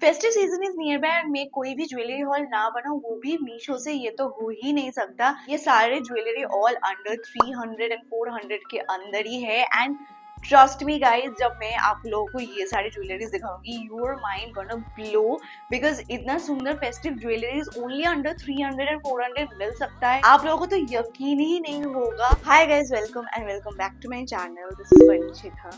Festive season is near by and मैं कोई भी ज्वेलरी हॉल ना बनाऊं वो भी मीशो से, ये तो हो ही नहीं सकता। ये सारे ज्वेलरी ऑल अंडर 300 एंड 400 के अंदर ही है। एंड ट्रस्ट मी गाइज, जब मैं आप लोगों को ये सारी ज्वेलरीज दिखाऊंगी your mind gonna blow, because इतना सुंदर festive jewelleries only under 300 and 400 मिल सकता है। आप लोगों को तो यकीन ही नहीं होगा। Hi guys, welcome and welcome back to my channel. This is Vanshika.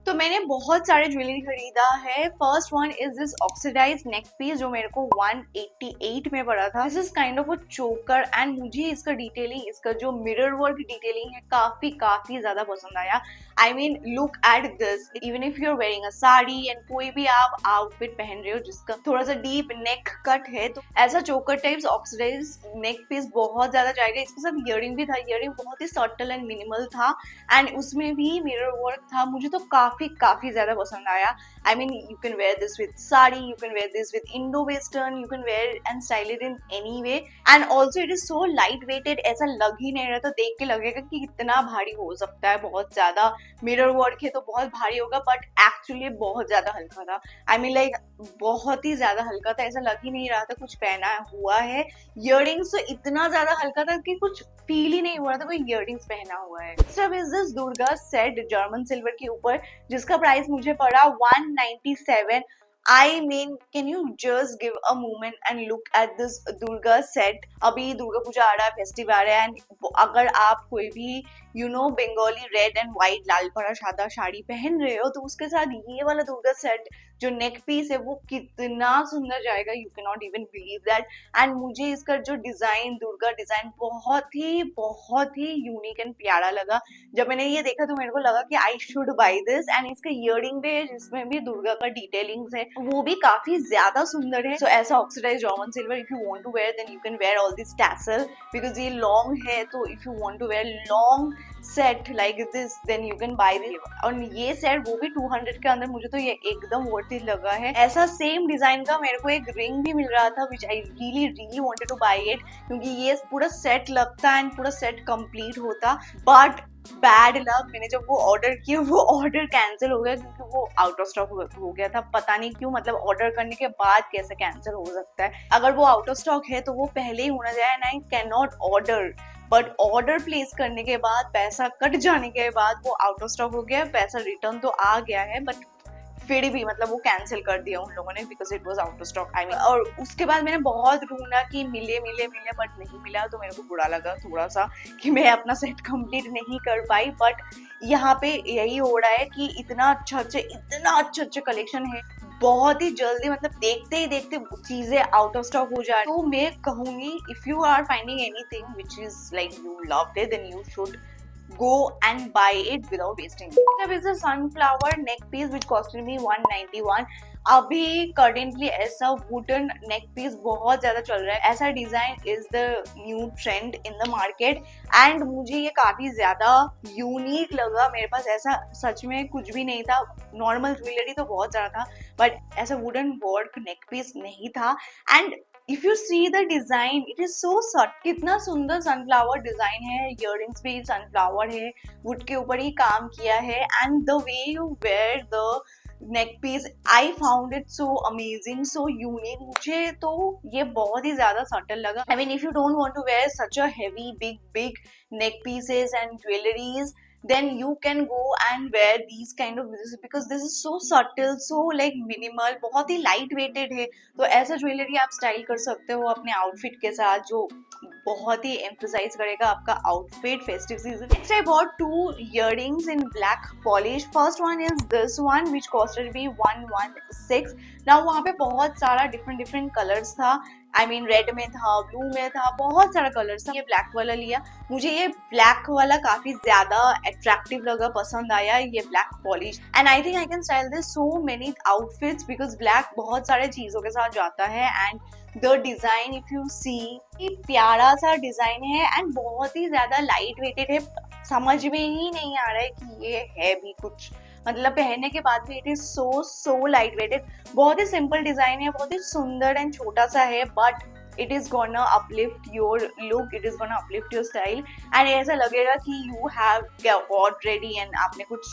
तो मैंने बहुत सारे ज्वेलरी खरीदा है। First one is this oxidise neck piece जो मेरे को 188 में पड़ा था। This is kind of a choker and मुझे इसका डिटेलिंग, इसका जो मिरर वर्क डिटेलिंग है काफी ज्यादा पसंद आया। I mean look at this, even if you are wearing a sari and कोई भी आप आउटफिट पहन रहे हो जिसका थोड़ा सा डीप नेक कट है, तो ऐसा चोकर टाइप्स ऑक्सीडाइज नेक पीस बहुत ज्यादा जाएगा। इसके साथ इयरिंग भी था, इयरिंग बहुत ही सटल एंड मिनिमल था एंड उसमें भी मिरर वर्क था। मुझे तो काफी ज्यादा पसंद आया। I mean you can wear this with sari, you can wear this with Indo western, you can wear and style it in any way. And also it is so light weighted, ऐसा लग ही नहीं रहा, तो देख के लगेगा कि कितना भारी हो सकता है। बहुत ज्यादा मिरर वर्क है तो बहुत भारी होगा, बट एक्चुअली बहुत ज्यादा हल्का था। आई मीन लाइक बहुत ही ज्यादा हल्का था, ऐसा लग ही नहीं रहा था कुछ पहना हुआ है। इयररिंग्स तो इतना ज्यादा हल्का था कि कुछ फील ही नहीं हो रहा था कोई इयररिंग्स पहना हुआ है। सब is this Durga set German silver के ऊपर, जिसका प्राइस मुझे पड़ा 197। I mean can you just give a moment and look at this Durga set. अभी दुर्गा पूजा आ रहा है, फेस्टिव आ रहा है एंड अगर आप कोई भी बंगाली रेड एंड व्हाइट लाल परा सादा साड़ी पहन रहे हो तो उसके साथ ये वाला दुर्गा सेट जो नेक पीस है वो कितना सुंदर जाएगा, you can not even believe that. And मुझे इसका जो डिजाइन, दुर्गा डिजाइन बहुत ही यूनिक एंड प्यारा लगा। जब मैंने ये देखा तो मेरे को लगा कि I should by this. And इसका इयरिंग भी है जिसमें भी दुर्गा का डिटेलिंग्स है, वो भी काफी ज्यादा सुंदर है। सो ऐसा oxidise German silver, if you want to wear then you can wear all this tassel, because ये लॉन्ग है, तो if you want to wear long set like this then you can buy this. और ये set वो भी 200 के अंदर, मुझे तो ये एकदम वर्थ इट लगा है। ऐसा सेम डिजाइन का मेरे को एक रिंग भी मिल रहा था which I really wanted to buy it, क्योंकि ये पूरा सेट लगता एंड पूरा सेट कंप्लीट होता। बट बैड लक, मैंने जब वो ऑर्डर किया वो ऑर्डर कैंसिल हो गया क्योंकि वो आउट ऑफ स्टॉक हो गया था। पता नहीं क्यों, मतलब ऑर्डर करने के बाद कैसे कैंसिल हो सकता है। अगर वो आउट ऑफ स्टॉक है तो वो पहले ही होना चाहिए and I can not order, but order place करने के बाद पैसा कट जाने के बाद वो आउट ऑफ स्टॉक हो गया। पैसा रिटर्न तो आ गया है बट फिर भी मतलब वो कैंसिल कर दिया उन लोगों ने because it was out of stock. I mean, और उसके बाद मैंने बहुत ढूंढा कि मिले बट नहीं मिला, तो मेरे को बुरा लगा थोड़ा सा कि मैं अपना सेट कंप्लीट नहीं कर पाई। बट यहाँ पे यही हो रहा है कि इतना अच्छे कलेक्शन है, बहुत ही जल्दी, मतलब देखते ही देखते चीजें आउट ऑफ स्टॉक हो जाए। तो मैं कहूंगी if you are finding anything which is like you loved it then you should go and buy it without wasting it. There is a sunflower neck piece which costed me 191. अभी currently ऐसा wooden neck piece बहुत ज्यादा चल रहा है, ऐसा design is the new trend in the market and मुझे ये काफी ज्यादा यूनिक लगा। मेरे पास ऐसा सच में कुछ भी नहीं था। नॉर्मल ज्वेलरी तो बहुत ज्यादा था बट ऐसा वुडन वर्क नेक पीस नहीं था। And if you see the design it is so subtle, कितना सुंदर सनफ्लावर डिजाइन है, इयररिंग्स भी सनफ्लावर है, वुड के ऊपर ही काम किया है and the way you wear the neck piece I found it so amazing, so unique. मुझे तो ये बहुत ही ज्यादा सटल लगा। I mean if you don't want to wear such a heavy big neck pieces and jewelleries then you can go and wear these kind of pieces because this is so subtle, so like minimal, बहुत ही light weighted है। तो ऐसा jewellery आप style कर सकते हो अपने outfit के साथ जो बहुत ही एम्फसाइज करेगा आपका outfit festive season. Next I bought 2 earrings in black polish. First one is this one which costed me 116। Now वहाँ पे बहुत सारा डिफरेंट कलर्स था। आई मीन रेड में था, ब्लू में था, बहुत सारा कलर्स था। ये ब्लैक वाला लिया, मुझे ये ब्लैक वाला काफी ज्यादा अट्रैक्टिव लगा, पसंद आया ये black polish and I think I can style this so many outfits because black बहुत सारे चीजों के साथ जाता है। And the design if you see, प्यारा सा डिजाइन है एंड बहुत ही ज्यादा लाइट वेटेड है। समझ में ही नहीं आ रहा है कि ये है भी कुछ, मतलब पहनने के बाद भी it is so light weighted. बहुत ही सिंपल डिजाइन है, बहुत ही सुंदर एंड छोटा सा है but it is gonna uplift your look, it is gonna uplift your style, and ऐसा लगेगा कि you have got ready and आपने कुछ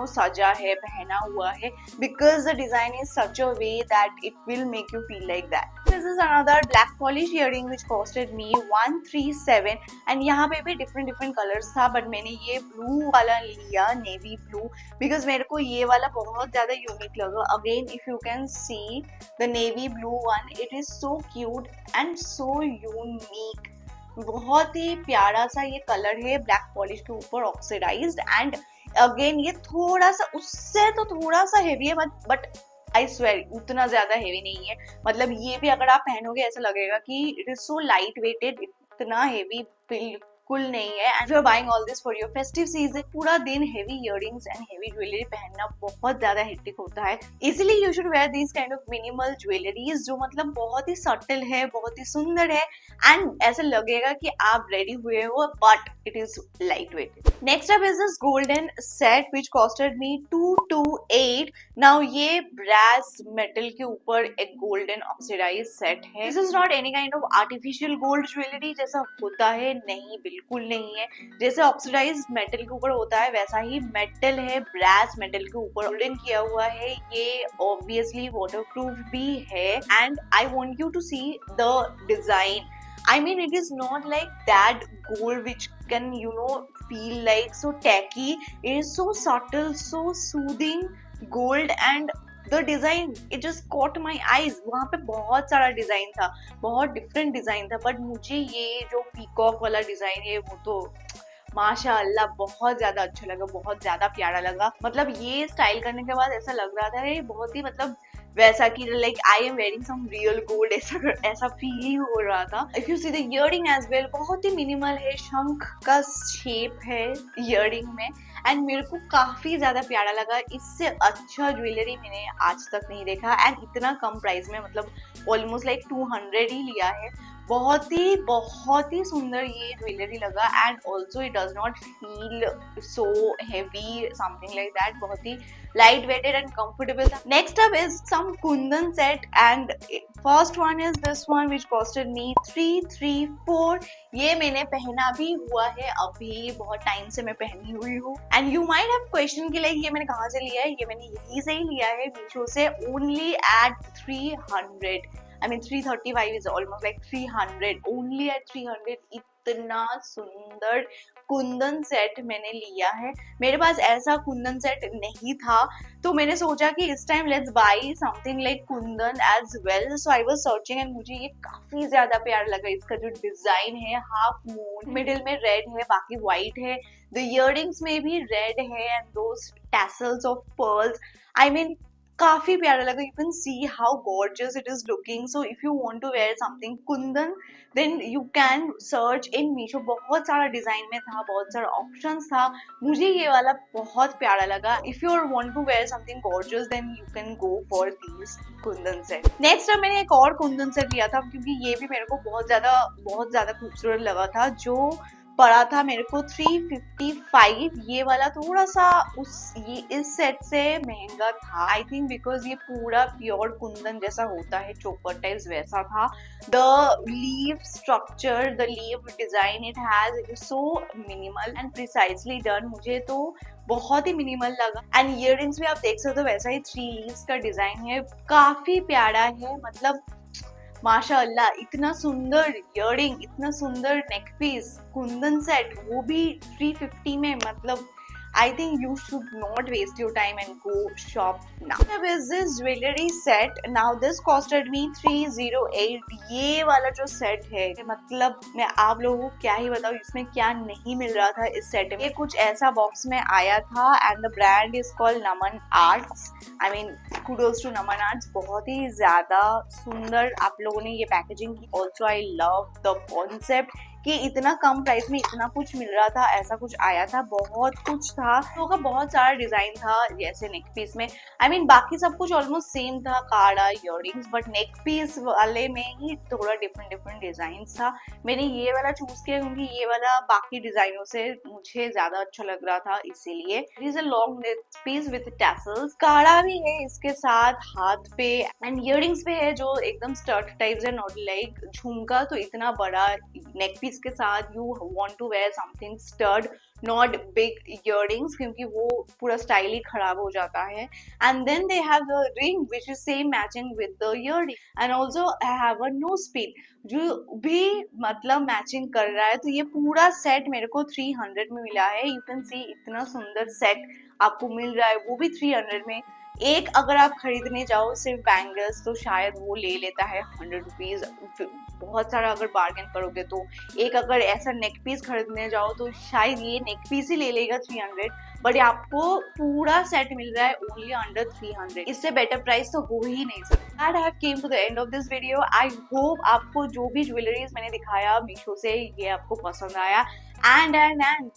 सजा है, पहना हुआ है, because the design is such a way that it will make you feel like that. This is another black polish earring which costed me 137 and यहाँ पे भी different colors था, but मैंने ये blue वाला लिया, navy blue, because मेरे को ये वाला बहुत ज़्यादा यूनिक लगा. Again, if you can see the navy blue one, it is so cute and so unique. बहुत ही प्यारा सा ये कलर है ब्लैक पॉलिश के ऊपर ऑक्सीडाइज्ड, एंड अगेन ये थोड़ा सा उससे तो थोड़ा सा हेवी है, बट आई स्वेयर उतना ज्यादा हेवी नहीं है. मतलब ये भी अगर आप पहनोगे ऐसा लगेगा कि it is so light weighted, इतना हेवी बिल्कुल नहीं है. And you are buying all this for your festive season. पूरा दिन heavy earrings and heavy jewellery पहनना बहुत ज्यादा हेक्टिक होता है, इसलिए you should wear this kind of minimal jewelleries जो मतलब बहुत ही सटल है, बहुत ही सुंदर है, एंड ऐसा लगेगा कि आप रेडी हुए हो, but it is light weighted. Next up is this golden set which costed me 228. Now ये ब्रास मेटल के ऊपर एक गोल्डन ऑक्सीडाइज सेट है. This is not any kind of artificial gold jewellery जैसा होता है, नहीं, बिल्कुल नहीं है. जैसे ऑक्सीडाइज मेटल के ऊपर होता है वैसा ही मेटल है, ब्रास मेटल के ऊपर गोल्डन किया हुआ है. ये ऑब्वियसली वाटरप्रूफ भी है, and I want you to see the design. I mean, it is not like that gold which can, feel like so tacky. It is so subtle, so soothing gold, and the design, it just caught my eyes. वहाँ पे बहुत सारा design था, बहुत different design था, but मुझे ये जो पीकॉक वाला डिजाइन है वो तो माशाअल्लाह बहुत ज्यादा अच्छा लगा, बहुत ज्यादा प्यारा लगा. मतलब ये स्टाइल करने के बाद ऐसा लग रहा था ये बहुत ही मतलब वैसा कि like I am wearing some real gold, ऐसा फील ही हो रहा था. If you see the earring as well, बहुत ही मिनिमल है, शंख का शेप है इयररिंग में, एंड मेरे को काफी ज्यादा प्यारा लगा. इससे अच्छा ज्वेलरी मैंने आज तक नहीं देखा, एंड इतना कम प्राइस में, मतलब ऑलमोस्ट लाइक 200 ही लिया है. बहुत ही सुंदर ये ज्वेलरी लगा, and also it does not feel so heavy, something like that. बहुत ही लाइट वेटेड एंड कंफर्टेबल था. Next up is some kundan set, and first one is this one which costed me 334. ये मैंने पहना भी हुआ है, अभी बहुत टाइम से मैं पहनी हुई हूँ. And you might have question कि लाइक ये मैंने कहाँ से लिया है. ये मैंने यहीं से ही लिया है, मीशो से, only eight 300. I mean 335 is almost like 300, only at 300. इतना सुंदर कुंदन सेट मैंने लिया है. मेरे पास ऐसा कुंदन सेट नहीं था, तो मैंने सोचा कि इस time let's buy something like kundan as well. So I was searching, and मुझे ये काफी ज्यादा प्यारा लगा. इसका जो डिजाइन है, हाफ मून, मिडिल में रेड है, बाकी व्हाइट है. द इयररिंग्स में भी रेड है, and those tassels of pearls. I mean काफी प्यारा लगा. You can see how gorgeous it is looking. So if you want to wear something kundan, then you can search in Meesho. बहुत सारा design में था, बहुत सारा ऑप्शंस था. मुझे ये वाला बहुत प्यारा लगा. If you want to wear something gorgeous, then you can go for these kundan set. Next time मैंने एक और कुंदन सेट लिया था, क्योंकि ये भी मेरे को बहुत ज्यादा खूबसूरत लगा था, जो पड़ा था मेरे को 355. ये वाला थोड़ा सा इस सेट से महंगा था, आई थिंक, बिकॉज ये पूरा प्योर कुंदन जैसा होता है, चोकर टाइप्स वैसा था. The leave structure, the leave design it has, it is so minimal and precisely done. मुझे तो बहुत ही मिनिमल लगा. एंड इयररिंग्स भी आप देख सकते हो, वैसा ही 3 लीव्स का डिजाइन है, काफी प्यारा है. मतलब माशाअल्लाह, इतना सुंदर इयररिंग, इतना सुंदर नेक पीस, कुंदन सेट, वो भी 350 में. मतलब I think you should not waste your time and go shop now. There is this jewelry set. Now this costed me 308. ये वाला जो सेट है, मतलब मैं आप लोगों को क्या ही बताऊँ इसमें क्या नहीं मिल रहा था इस सेट में. ये कुछ ऐसा बॉक्स में आया था, and the brand is called Naman arts. I mean kudos to Naman arts. बहुत ही ज्यादा सुंदर आप लोगों ने ये पैकेजिंग की. Also I love the concept कि इतना कम प्राइस में इतना कुछ मिल रहा था, ऐसा कुछ आया था, बहुत कुछ था, तो का बहुत सारा डिजाइन था जैसे नेक पीस में। I mean, बाकी सब कुछ ऑलमोस्ट सेम था, काड़ा इयररिंग्स, बट नेक पीस वाले में ही थोड़ा डिफरेंट डिफरेंट डिजाइन था। मैंने ये वाला चूज किया क्योंकि ये वाला बाकी डिजाइनों से मुझे ज्यादा अच्छा लग रहा था, इसीलिए। It is a long neck peace with tassels, काड़ा भी है इसके साथ हाथ पे, एंड इयररिंग्स पे है जो एकदम स्टड टाइप है, नॉट लाइक झुमका। तो इतना बड़ा नेक पीस के साथ you want to wear something stud, not big earrings, क्योंकि वो पूरा स्टाइल ही खराब हो जाता है। And then they have the ring which is same matching with the earring, and also I have a nose pin जो भी मतलब मैचिंग कर रहा है। तो ये पूरा सेट मेरे को 300 में मिला है। यू कैन सी इतना सुंदर सेट आपको मिल रहा है, वो भी 300 में। एक अगर आप खरीदने जाओ सिर्फ बैंगल्स तो शायद वो ले लेता है 100 रुपीज, बहुत सारा अगर बार्गेन करोगे तो। एक अगर ऐसा नेक पीस खरीदने जाओ तो शायद ये नेक पीस ही ले लेगा 300, बट आपको पूरा सेट मिल रहा है ओनली अंडर 300। इससे बेटर प्राइस तो हो ही नहीं सकता। And I have came to the end of this video. I hope आपको जो भी ज्वेलरीज मैंने दिखाया मीशो से ये आपको पसंद आया। And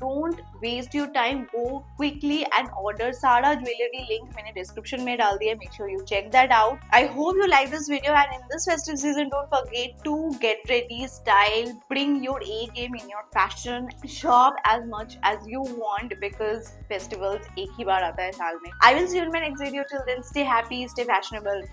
don't waste your time. Go quickly and order सारा ज्वेलरी, लिंक मैंने डिस्क्रिप्शन में डाल दिया। Make sure you check that out. I hope you like this video, and in this festive season, don't forget to get ready, style, bring your A game in your fashion, shop as much as you want because festivals एक ही बार आता है साल में। I will see you in my next video. Till then, stay happy, stay fashionable.